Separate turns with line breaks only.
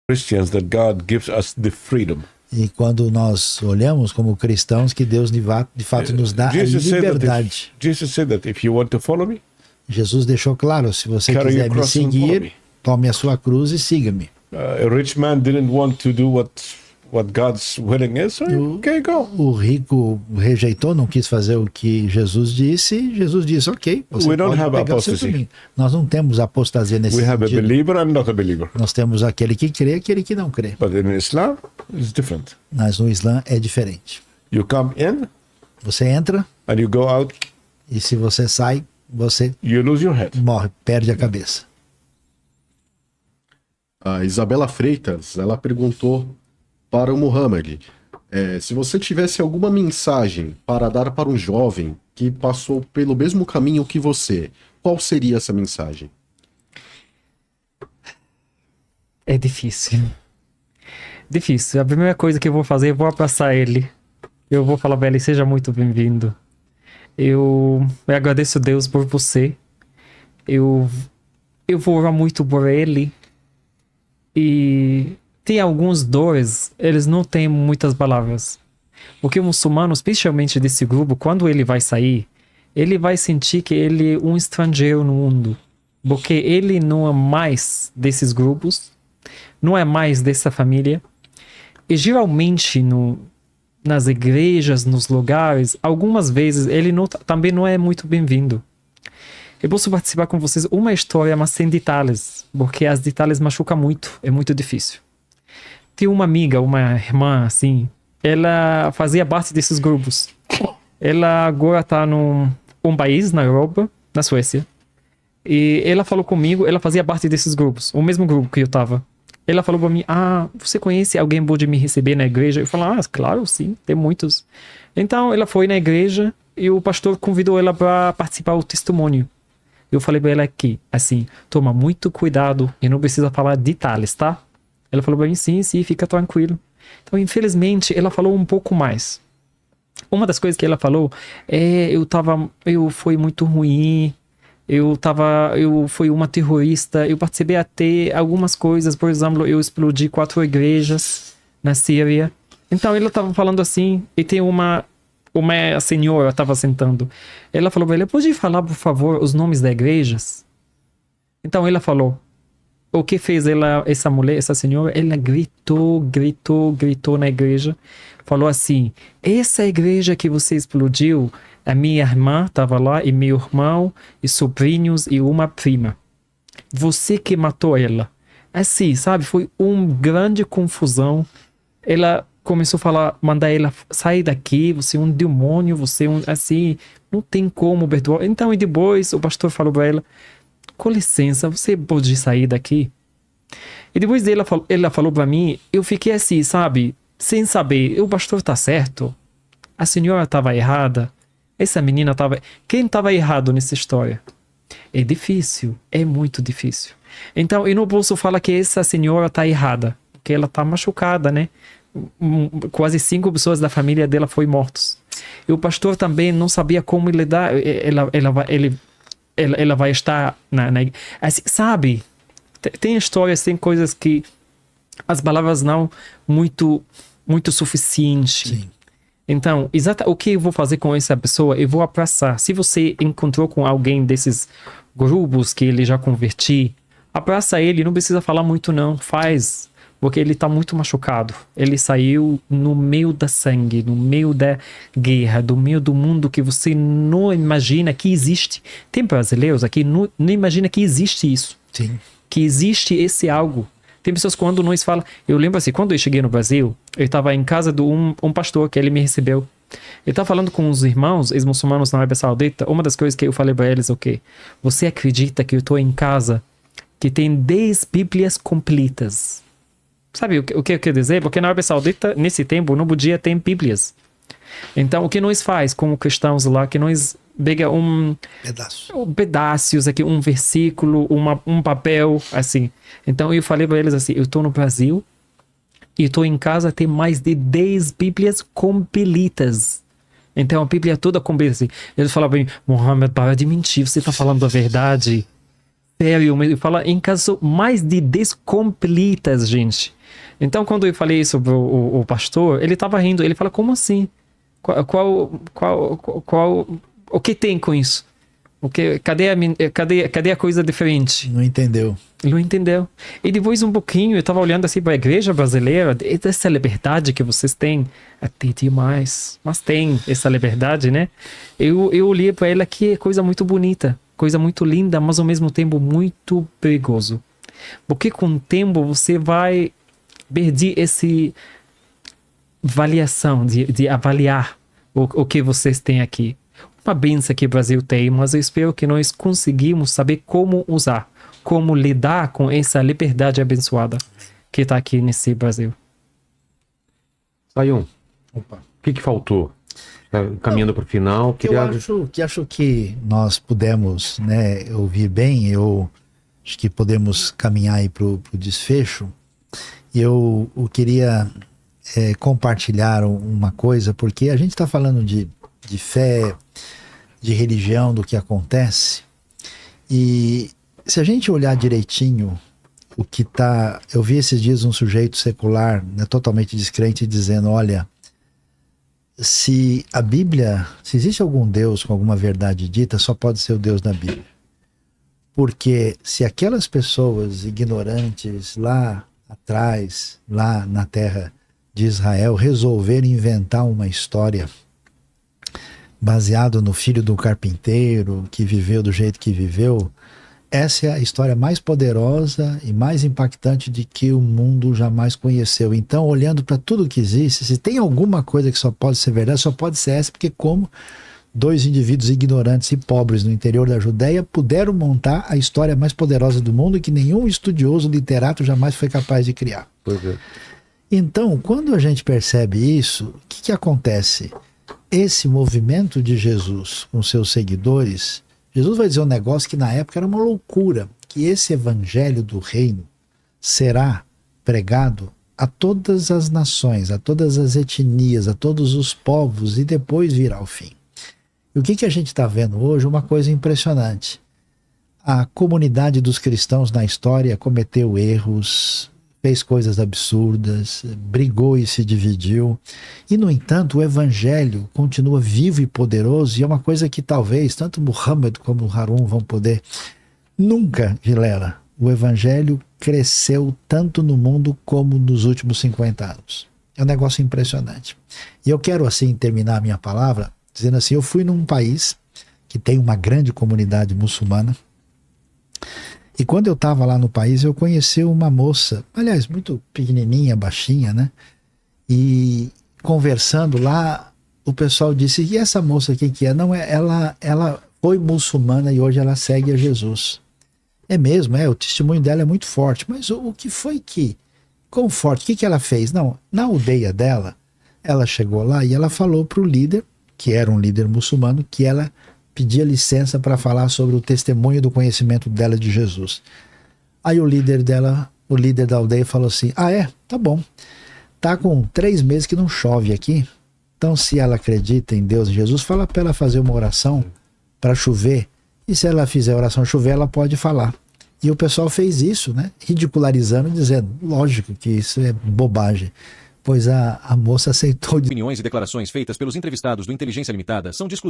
Christians that God gives us the freedom.
E quando nós olhamos como cristãos que Deus de fato nos dá a liberdade.
Jesus said that if you want to follow me,
Jesus deixou claro, se você
carry
quiser
your
me
cross and follow
seguir,
me.
tome a sua cruz e siga-me.
A rich man didn't want to do what God's willing is, so okay, go.
O rico rejeitou, não quis fazer o que Jesus disse. Jesus disse, ok, você
We don't
pode
have
pegar o seu
apostasy.
caminho. Nós não temos apostasia nesse
We have a
sentido.
believer and not a believer.
Nós temos aquele que crê e aquele que não crê.
But in Islam, it's different.
Mas no Islã é diferente.
You come in
Você entra
and you go out,
e se você sai, você
you lose your head.
morre, perde a cabeça.
A Isabela Freitas, ela perguntou para o Muhammad, se você tivesse alguma mensagem para dar para um jovem que passou pelo mesmo caminho que você, qual seria essa mensagem?
É difícil. Difícil. A primeira coisa que eu vou fazer, eu vou abraçar ele. Eu vou falar para ele, seja muito bem-vindo. Eu agradeço a Deus por você. Eu vou orar muito por ele. E tem alguns dores, eles não têm muitas palavras. Porque o muçulmano, especialmente desse grupo, quando ele vai sair, ele vai sentir que ele é um estrangeiro no mundo. Porque ele não é mais desses grupos, não é mais dessa família. E geralmente nas igrejas, nos lugares, algumas vezes ele também não é muito bem-vindo. Eu posso participar com vocês uma história, mas sem detalhes, porque as detalhes machucam muito, é muito difícil. Tem uma amiga, uma irmã, assim, ela fazia parte desses grupos. Ela agora está num país, na Europa, na Suécia, e ela falou comigo, ela fazia parte desses grupos, o mesmo grupo que eu estava. Ela falou para mim, você conhece alguém que pode me receber na igreja? Eu falei, claro, sim, tem muitos. Então, ela foi na igreja e o pastor convidou ela para participar do testemunho. Eu falei para ela aqui, assim, toma muito cuidado e não precisa falar detalhes, tá? Ela falou para mim, sim, fica tranquilo. Então, infelizmente, ela falou um pouco mais. Uma das coisas que ela falou eu fui muito ruim, eu fui uma terrorista, eu participei até algumas coisas, por exemplo, eu explodi 4 igrejas na Síria. Então, ela estava falando assim, e tem uma senhora estava sentando. Ela falou para ele, pode falar, por favor, os nomes das igrejas? Então, ela falou. O que fez ela, essa mulher, essa senhora? Ela gritou na igreja. Falou assim, essa igreja que você explodiu, a minha irmã estava lá, e meu irmão, e sobrinhos, e uma prima. Você que matou ela. Assim, sabe? Foi uma grande confusão. Ela começou a falar, mandar ela sair daqui, você é um demônio, você é assim, não tem como perdoar. Então, e depois o pastor falou para ela, com licença, você pode sair daqui? E depois ela falou para mim, eu fiquei assim, sabe, sem saber, o pastor tá certo? A senhora estava errada? Essa menina estava... Quem estava errado nessa história? É difícil, é muito difícil. Então, eu não posso falar que essa senhora está errada, porque ela está machucada, né? Quase 5 pessoas da família dela foram mortas. E o pastor também não sabia como lidar. Ela vai estar assim, sabe? Tem histórias, tem coisas que as palavras não muito suficiente.
Sim.
Então, o que eu vou fazer com essa pessoa? Eu vou abraçar. Se você encontrou com alguém desses grupos que ele já converti, abraça ele, não precisa falar muito não, faz. Porque ele está muito machucado. Ele saiu no meio da sangue, no meio da guerra, no meio do mundo que você não imagina que existe. Tem brasileiros aqui que não imagina que existe isso.
Sim.
Que existe esse algo. Tem pessoas quando nós falam... Eu lembro assim, quando eu cheguei no Brasil, eu estava em casa de um pastor que ele me recebeu. Ele estava falando com os irmãos ex-muçulmanos na Arábia Saudita. Uma das coisas que eu falei para eles, você acredita que eu estou em casa que tem 10 Bíblias completas? Sabe o que eu quero dizer? Porque na Arábia Saudita, nesse tempo, não podia ter Bíblias. Então, o que nós faz como cristãos lá, que nós pega pedaços aqui, um versículo, um papel, assim. Então, eu falei para eles assim, eu estou no Brasil e estou em casa, tem mais de 10 Bíblias completas. Então, a Bíblia toda completa, assim. Eles falavam para mim, Muhammad, para de mentir, você está falando a verdade. Sério, eu falo, em casa, mais de 10 completas, gente. Então, quando eu falei sobre o pastor, ele estava rindo. Ele fala, como assim? O que tem com isso? Cadê a coisa diferente?
Não entendeu.
Ele não entendeu. E depois um pouquinho, eu estava olhando assim para a igreja brasileira, essa liberdade que vocês têm, até demais. Mas tem essa liberdade, né? Eu olhei para ela que é coisa muito bonita, coisa muito linda, mas ao mesmo tempo muito perigoso. Porque com o tempo você vai perder essa avaliação, de avaliar o que vocês têm aqui. Uma benção que o Brasil tem, mas eu espero que nós conseguimos saber como usar, como lidar com essa liberdade abençoada que está aqui nesse Brasil.
Sayão, o que faltou? Caminhando para o final.
Acho que nós pudemos, né, ouvir bem. Eu acho que podemos caminhar aí para o desfecho. Eu queria compartilhar uma coisa, porque a gente está falando de fé, de religião, do que acontece, e se a gente olhar direitinho o que tá... Eu vi esses dias um sujeito secular, né, totalmente descrente, dizendo, olha, se a Bíblia, se existe algum Deus com alguma verdade dita, só pode ser o Deus da Bíblia. Porque se aquelas pessoas ignorantes lá atrás, lá na terra de Israel, resolverem inventar uma história baseado no filho do carpinteiro que viveu do jeito que viveu, essa é a história mais poderosa e mais impactante de que o mundo jamais conheceu. Então, olhando para tudo que existe, se tem alguma coisa que só pode ser verdade, só pode ser essa, porque como dois indivíduos ignorantes e pobres no interior da Judéia puderam montar a história mais poderosa do mundo que nenhum estudioso literato jamais foi capaz de criar.
Pois é.
Então, quando a gente percebe isso, o que acontece? Esse movimento de Jesus com seus seguidores, Jesus vai dizer um negócio que na época era uma loucura, que esse evangelho do reino será pregado a todas as nações, a todas as etnias, a todos os povos, e depois virá o fim. E o que a gente está vendo hoje? Uma coisa impressionante. A comunidade dos cristãos na história cometeu erros, fez coisas absurdas, brigou e se dividiu. E, no entanto, o evangelho continua vivo e poderoso, e é uma coisa que talvez tanto Muhammad como Harun vão poder. Nunca, Vilela, o evangelho cresceu tanto no mundo como nos últimos 50 anos. É um negócio impressionante. E eu quero, assim, terminar a minha palavra dizendo assim, eu fui num país que tem uma grande comunidade muçulmana, e quando eu estava lá no país, eu conheci uma moça, aliás, muito pequenininha, baixinha, né? E conversando lá, o pessoal disse, e essa moça aqui que é? Não, ela foi muçulmana e hoje ela segue a Jesus. É mesmo, o testemunho dela é muito forte. Mas o que foi que, quão forte, o que ela fez? Não, na aldeia dela, ela chegou lá e ela falou para o líder, que era um líder muçulmano, que ela pedia licença para falar sobre o testemunho do conhecimento dela de Jesus. Aí o líder da aldeia falou assim, tá bom, tá com 3 meses que não chove aqui, então se ela acredita em Deus e Jesus, fala para ela fazer uma oração para chover, e se ela fizer a oração chover, ela pode falar. E o pessoal fez isso, né, ridicularizando, dizendo, lógico que isso é bobagem. Pois a moça aceitou.
Opiniões e declarações feitas pelos entrevistados do Inteligência Limitada são de exclusiva